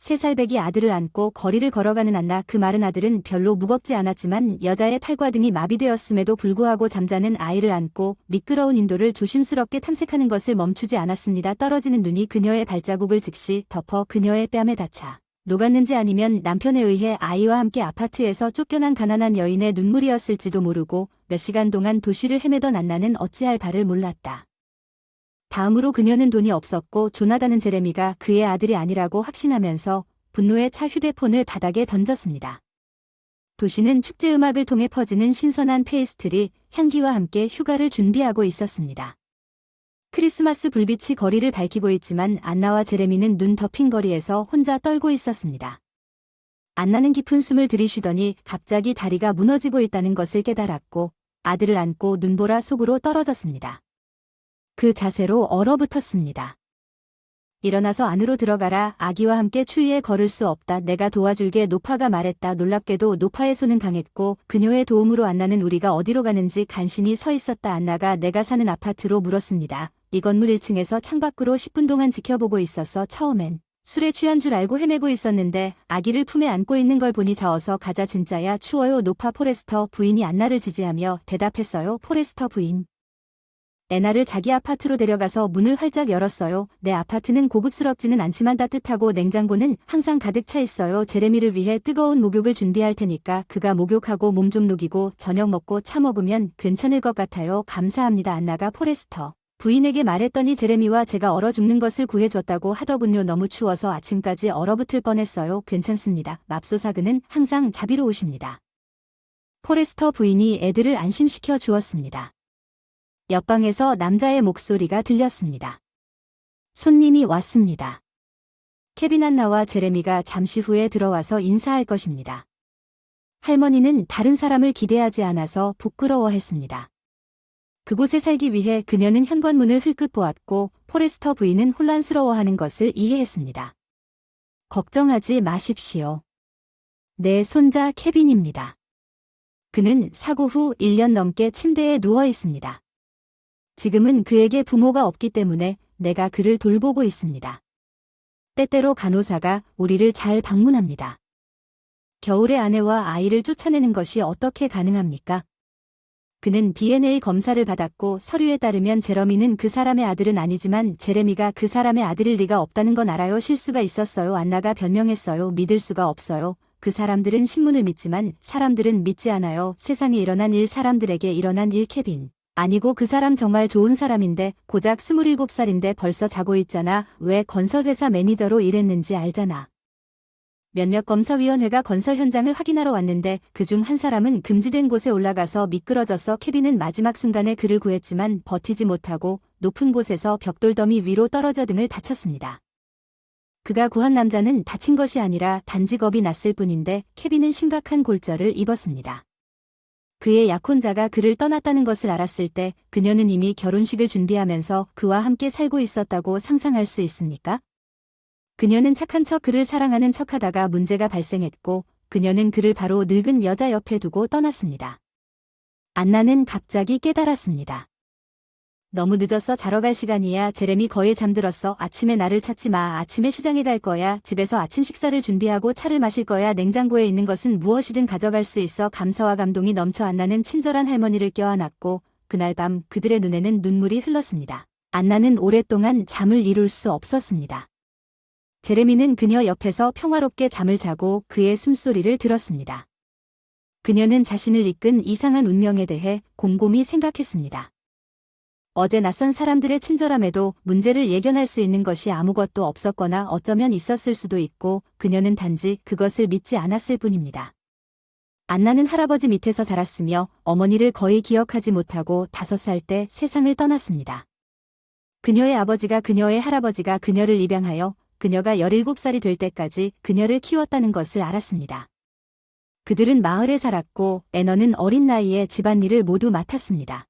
3살배기 아들을 안고 거리를 걸어가는 안나. 그 마른 아들은 별로 무겁지 않았지만 여자의 팔과 등이 마비되었음에도 불구하고 잠자는 아이를 안고 미끄러운 인도를 조심스럽게 탐색하는 것을 멈추지 않았습니다. 떨어지는 눈이 그녀의 발자국을 즉시 덮어 그녀의 뺨에 닿자 녹았는지 아니면 남편에 의해 아이와 함께 아파트에서 쫓겨난 가난한 여인의 눈물이었을지도 모르고 몇 시간 동안 도시를 헤매던 안나는 어찌할 바를 몰랐다. 다음으로 그녀는 돈이 없었고 조나단은 제레미가 그의 아들이 아니라고 확신하면서 분노에 차 휴대폰을 바닥에 던졌습니다. 도시는 축제 음악을 통해 퍼지는 신선한 페이스트리, 향기와 함께 휴가를 준비하고 있었습니다. 크리스마스 불빛이 거리를 밝히고 있지만 안나와 제레미는 눈 덮인 거리에서 혼자 떨고 있었습니다. 안나는 깊은 숨을 들이쉬더니 갑자기 다리가 무너지고 있다는 것을 깨달았고 아들을 안고 눈보라 속으로 떨어졌습니다. 그 자세로 얼어붙었습니다. 일어나서 안으로 들어가라. 아기와 함께 추위에 걸을 수 없다. 내가 도와줄게. 노파가 말했다. 놀랍게도 노파의 손은 강했고 그녀의 도움으로 안나는 우리가 어디로 가는지 간신히 서 있었다. 안나가 내가 사는 아파트로 물었습니다. 이 건물 1층에서 창밖으로 10분 동안 지켜보고 있어서 처음엔 술에 취한 줄 알고 헤매고 있었는데 아기를 품에 안고 있는 걸 보니 자어서 가자. 진짜야. 추워요. 노파. 포레스터 부인이 안나를 지지하며 대답했어요. 포레스터 부인. 애나를 자기 아파트로 데려가서 문을 활짝 열었어요. 내 아파트는 고급스럽지는 않지만 따뜻하고 냉장고는 항상 가득 차 있어요. 제레미를 위해 뜨거운 목욕을 준비할 테니까 그가 목욕하고 몸 좀 녹이고 저녁 먹고 차 먹으면 괜찮을 것 같아요. 감사합니다. 안나가 포레스터 부인에게 말했더니 제레미와 제가 얼어 죽는 것을 구해줬다고 하더군요. 너무 추워서 아침까지 얼어붙을 뻔했어요. 괜찮습니다. 맙소사 그는 항상 자비로우십니다. 포레스터 부인이 애들을 안심시켜 주었습니다. 옆방에서 남자의 목소리가 들렸습니다. 손님이 왔습니다. 케빈 안나와 제레미가 잠시 후에 들어와서 인사할 것입니다. 할머니는 다른 사람을 기대하지 않아서 부끄러워했습니다. 그곳에 살기 위해 그녀는 현관문을 흘끗 보았고 포레스터 부인은 혼란스러워하는 것을 이해했습니다. 걱정하지 마십시오. 내 손자 케빈입니다. 그는 사고 후 1년 넘게 침대에 누워 있습니다. 지금은 그에게 부모가 없기 때문에 내가 그를 돌보고 있습니다. 때때로 간호사가 우리를 잘 방문합니다. 겨울에 아내와 아이를 쫓아내는 것이 어떻게 가능합니까? 그는 DNA 검사를 받았고 서류에 따르면 제러미는 그 사람의 아들은 아니지만 제레미가 그 사람의 아들일 리가 없다는 건 알아요. 실수가 있었어요. 안나가 변명했어요. 믿을 수가 없어요. 그 사람들은 신문을 믿지만 사람들은 믿지 않아요. 세상에 일어난 일 사람들에게 일어난 일. 케빈. 아니고 그 사람 정말 좋은 사람인데 고작 27살인데 벌써 자고 있잖아. 왜 건설회사 매니저로 일했는지 알잖아. 몇몇 검사위원회가 건설 현장을 확인하러 왔는데 그중 한 사람은 금지된 곳에 올라가서 미끄러져서 케빈은 마지막 순간에 그를 구했지만 버티지 못하고 높은 곳에서 벽돌더미 위로 떨어져 등을 다쳤습니다. 그가 구한 남자는 다친 것이 아니라 단지 겁이 났을 뿐인데 케빈은 심각한 골절을 입었습니다. 그의 약혼자가 그를 떠났다는 것을 알았을 때 그녀는 이미 결혼식을 준비하면서 그와 함께 살고 있었다고 상상할 수 있습니까? 그녀는 착한 척 그를 사랑하는 척하다가 문제가 발생했고 그녀는 그를 바로 늙은 여자 옆에 두고 떠났습니다. 안나는 갑자기 깨달았습니다. 너무 늦었어. 자러 갈 시간이야. 제레미 거의 잠들었어. 아침에 나를 찾지 마. 아침에 시장에 갈 거야. 집에서 아침 식사를 준비하고 차를 마실 거야. 냉장고에 있는 것은 무엇이든 가져갈 수 있어. 감사와 감동이 넘쳐 안나는 친절한 할머니를 껴안았고 그날 밤 그들의 눈에는 눈물이 흘렀습니다. 안나는 오랫동안 잠을 이룰 수 없었습니다. 제레미는 그녀 옆에서 평화롭게 잠을 자고 그의 숨소리를 들었습니다. 그녀는 자신을 이끈 이상한 운명에 대해 곰곰이 생각했습니다. 어제 낯선 사람들의 친절함에도 문제를 예견할 수 있는 것이 아무것도 없었거나 어쩌면 있었을 수도 있고 그녀는 단지 그것을 믿지 않았을 뿐입니다. 안나는 할아버지 밑에서 자랐으며 어머니를 거의 기억하지 못하고 5살 때 세상을 떠났습니다. 그녀의 아버지가 그녀의 할아버지가 그녀를 입양하여 그녀가 17살이 될 때까지 그녀를 키웠다는 것을 알았습니다. 그들은 마을에 살았고 애너는 어린 나이에 집안일을 모두 맡았습니다.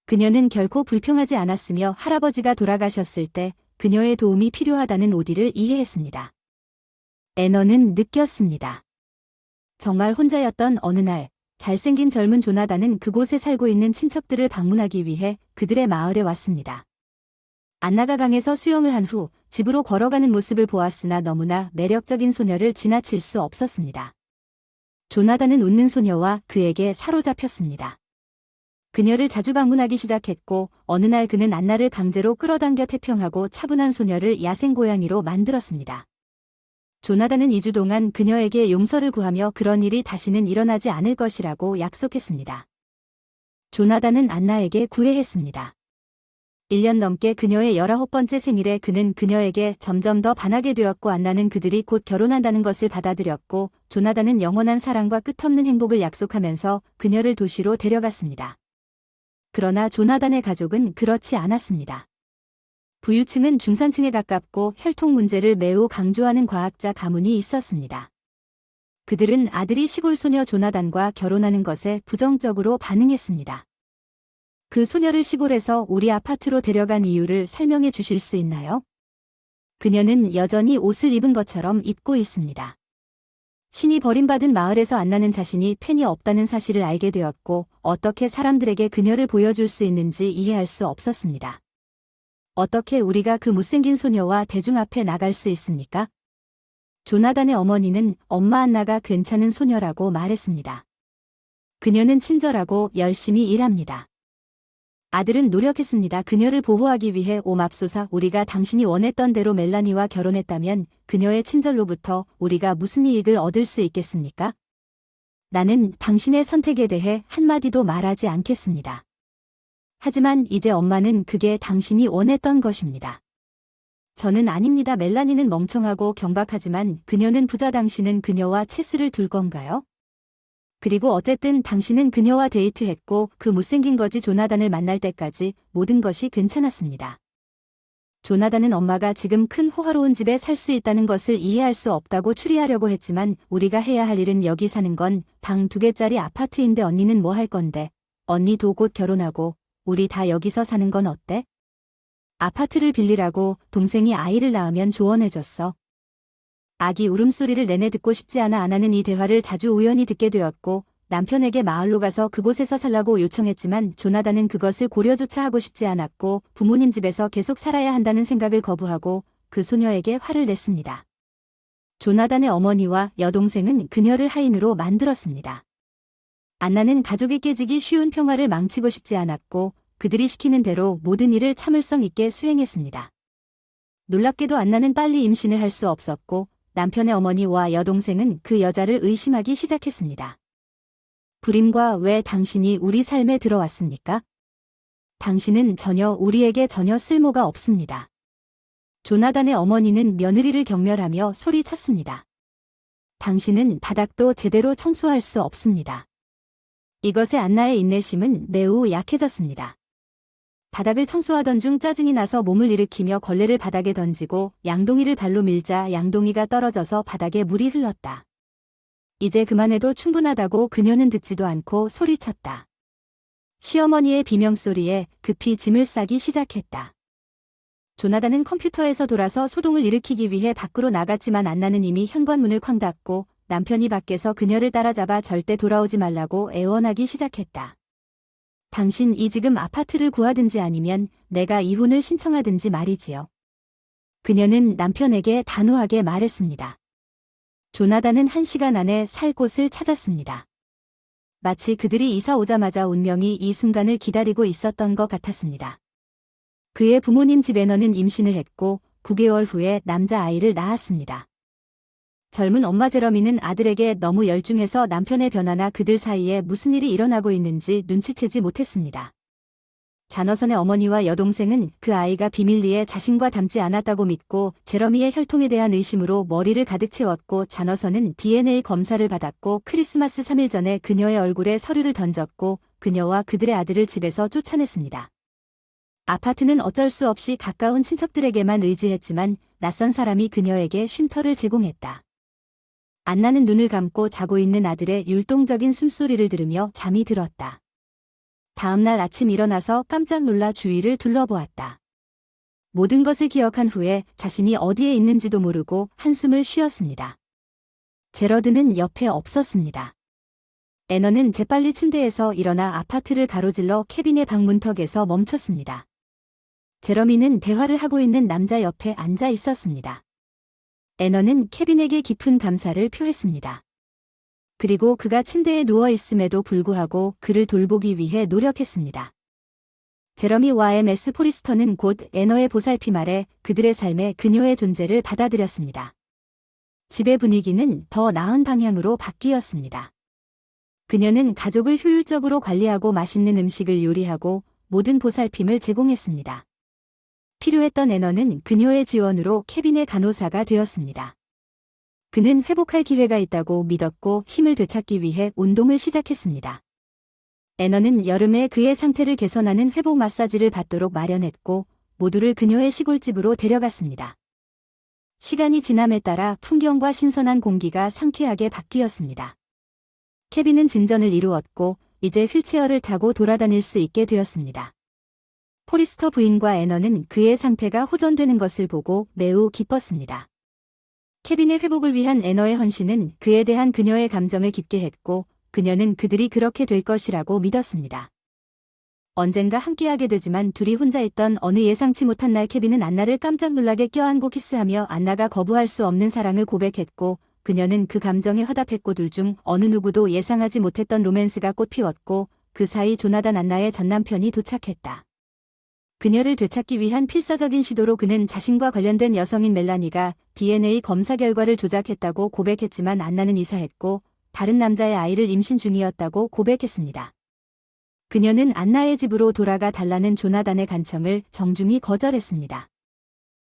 그녀는 결코 불평하지 않았으며 할아버지가 돌아가셨을 때 그녀의 도움이 필요하다는 오디를 이해했습니다. 애너는 느꼈습니다. 정말 혼자였던 어느 날 잘생긴 젊은 조나단은 그곳에 살고 있는 친척들을 방문하기 위해 그들의 마을에 왔습니다. 안나가 강에서 수영을 한 후 집으로 걸어가는 모습을 보았으나 너무나 매력적인 소녀를 지나칠 수 없었습니다. 조나단은 웃는 소녀와 그에게 사로잡혔습니다. 그녀를 자주 방문하기 시작했고 어느 날 그는 안나를 강제로 끌어당겨 태평하고 차분한 소녀를 야생 고양이로 만들었습니다. 조나단은 2주 동안 그녀에게 용서를 구하며 그런 일이 다시는 일어나지 않을 것이라고 약속했습니다. 조나단은 안나에게 구애했습니다. 1년 넘게 그녀의 19번째 생일에 그는 그녀에게 점점 더 반하게 되었고 안나는 그들이 곧 결혼한다는 것을 받아들였고 조나단은 영원한 사랑과 끝없는 행복을 약속하면서 그녀를 도시로 데려갔습니다. 그러나 조나단의 가족은 그렇지 않았습니다. 부유층은 중산층에 가깝고 혈통 문제를 매우 강조하는 과학자 가문이 있었습니다. 그들은 아들이 시골 소녀 조나단과 결혼하는 것에 부정적으로 반응했습니다. 그 소녀를 시골에서 우리 아파트로 데려간 이유를 설명해 주실 수 있나요? 그녀는 여전히 옷을 입은 것처럼 입고 있습니다. 신이 버림받은 마을에서 안나는 자신이 팬이 없다는 사실을 알게 되었고 어떻게 사람들에게 그녀를 보여줄 수 있는지 이해할 수 없었습니다. 어떻게 우리가 그 못생긴 소녀와 대중 앞에 나갈 수 있습니까? 조나단의 어머니는 엄마 안나가 괜찮은 소녀라고 말했습니다. 그녀는 친절하고 열심히 일합니다. 아들은 노력했습니다. 그녀를 보호하기 위해 오 맙소사 우리가 당신이 원했던 대로 멜라니와 결혼했다면 그녀의 친절로부터 우리가 무슨 이익을 얻을 수 있겠습니까? 나는 당신의 선택에 대해 한마디도 말하지 않겠습니다. 하지만 이제 엄마는 그게 당신이 원했던 것입니다. 저는 아닙니다. 멜라니는 멍청하고 경박하지만 그녀는 부자. 당신은 그녀와 체스를 둘 건가요? 그리고 어쨌든 당신은 그녀와 데이트했고 그 못생긴 거지 조나단을 만날 때까지 모든 것이 괜찮았습니다. 조나단은 엄마가 지금 큰 호화로운 집에 살 수 있다는 것을 이해할 수 없다고 추리하려고 했지만 우리가 해야 할 일은 여기 사는 건 방 2개짜리 아파트인데 언니는 뭐 할 건데? 언니도 곧 결혼하고 우리 다 여기서 사는 건 어때? 아파트를 빌리라고 동생이 아이를 낳으면 조언해줬어. 아기 울음소리를 내내 듣고 싶지 않아 안나는 이 대화를 자주 우연히 듣게 되었고 남편에게 마을로 가서 그곳에서 살라고 요청했지만 조나단은 그것을 고려조차 하고 싶지 않았고 부모님 집에서 계속 살아야 한다는 생각을 거부하고 그 소녀에게 화를 냈습니다. 조나단의 어머니와 여동생은 그녀를 하인으로 만들었습니다. 안나는 가족이 깨지기 쉬운 평화를 망치고 싶지 않았고 그들이 시키는 대로 모든 일을 참을성 있게 수행했습니다. 놀랍게도 안나는 빨리 임신을 할 수 없었고 남편의 어머니와 여동생은 그 여자를 의심하기 시작했습니다. 불임과 왜 당신이 우리 삶에 들어왔습니까? 당신은 우리에게 전혀 쓸모가 없습니다. 조나단의 어머니는 며느리를 경멸하며 소리쳤습니다. 당신은 바닥도 제대로 청소할 수 없습니다. 이것에 안나의 인내심은 매우 약해졌습니다. 바닥을 청소하던 중 짜증이 나서 몸을 일으키며 걸레를 바닥에 던지고 양동이를 발로 밀자 양동이가 떨어져서 바닥에 물이 흘렀다. 이제 그만해도 충분하다고 그녀는 듣지도 않고 소리쳤다. 시어머니의 비명소리에 급히 짐을 싸기 시작했다. 조나단은 컴퓨터에서 돌아서 소동을 일으키기 위해 밖으로 나갔지만 안나는 이미 현관문을 쾅 닫고 남편이 밖에서 그녀를 따라잡아 절대 돌아오지 말라고 애원하기 시작했다. 당신이 지금 아파트를 구하든지 아니면 내가 이혼을 신청하든지 말이지요. 그녀는 남편에게 단호하게 말했습니다. 조나단은 1시간 안에 살 곳을 찾았습니다. 마치 그들이 이사 오자마자 운명이 이 순간을 기다리고 있었던 것 같았습니다. 그의 부모님 집 애너는 임신을 했고 9개월 후에 남자아이를 낳았습니다. 젊은 엄마 제러미는 아들에게 너무 열중해서 남편의 변화나 그들 사이에 무슨 일이 일어나고 있는지 눈치채지 못했습니다. 자너선의 어머니와 여동생은 그 아이가 비밀리에 자신과 닮지 않았다고 믿고 제러미의 혈통에 대한 의심으로 머리를 가득 채웠고 자너선은 DNA 검사를 받았고 크리스마스 3일 전에 그녀의 얼굴에 서류를 던졌고 그녀와 그들의 아들을 집에서 쫓아냈습니다. 아파트는 어쩔 수 없이 가까운 친척들에게만 의지했지만 낯선 사람이 그녀에게 쉼터를 제공했다. 안나는 눈을 감고 자고 있는 아들의 율동적인 숨소리를 들으며 잠이 들었다. 다음 날 아침 일어나서 깜짝 놀라 주위를 둘러보았다. 모든 것을 기억한 후에 자신이 어디에 있는지도 모르고 한숨을 쉬었습니다. 제러드는 옆에 없었습니다. 애너는 재빨리 침대에서 일어나 아파트를 가로질러 케빈의 방 문턱에서 멈췄습니다. 제러미는 대화를 하고 있는 남자 옆에 앉아 있었습니다. 애너는 케빈에게 깊은 감사를 표했습니다. 그리고 그가 침대에 누워 있음에도 불구하고 그를 돌보기 위해 노력했습니다. 제러미와 MS 포리스터는 곧 애너의 보살핌 아래 그들의 삶에 그녀의 존재를 받아들였습니다. 집의 분위기는 더 나은 방향으로 바뀌었습니다. 그녀는 가족을 효율적으로 관리하고 맛있는 음식을 요리하고 모든 보살핌을 제공했습니다. 필요했던 애너는 그녀의 지원으로 케빈의 간호사가 되었습니다. 그는 회복할 기회가 있다고 믿었고 힘을 되찾기 위해 운동을 시작했습니다. 애너는 여름에 그의 상태를 개선하는 회복 마사지를 받도록 마련했고 모두를 그녀의 시골집으로 데려갔습니다. 시간이 지남에 따라 풍경과 신선한 공기가 상쾌하게 바뀌었습니다. 케빈은 진전을 이루었고 이제 휠체어를 타고 돌아다닐 수 있게 되었습니다. 포리스터 부인과 애너는 그의 상태가 호전되는 것을 보고 매우 기뻤습니다. 케빈의 회복을 위한 애너의 헌신은 그에 대한 그녀의 감정을 깊게 했고 그녀는 그들이 그렇게 될 것이라고 믿었습니다. 언젠가 함께하게 되지만 둘이 혼자 있던 어느 예상치 못한 날 케빈은 안나를 깜짝 놀라게 껴안고 키스하며 안나가 거부할 수 없는 사랑을 고백했고 그녀는 그 감정에 화답했고 둘 중 어느 누구도 예상하지 못했던 로맨스가 꽃피웠고 그 사이 조나단 안나의 전남편이 도착했다. 그녀를 되찾기 위한 필사적인 시도로 그는 자신과 관련된 여성인 멜라니가 DNA 검사 결과를 조작했다고 고백했지만 안나는 이사했고 다른 남자의 아이를 임신 중이었다고 고백했습니다. 그녀는 안나의 집으로 돌아가 달라는 조나단의 간청을 정중히 거절했습니다.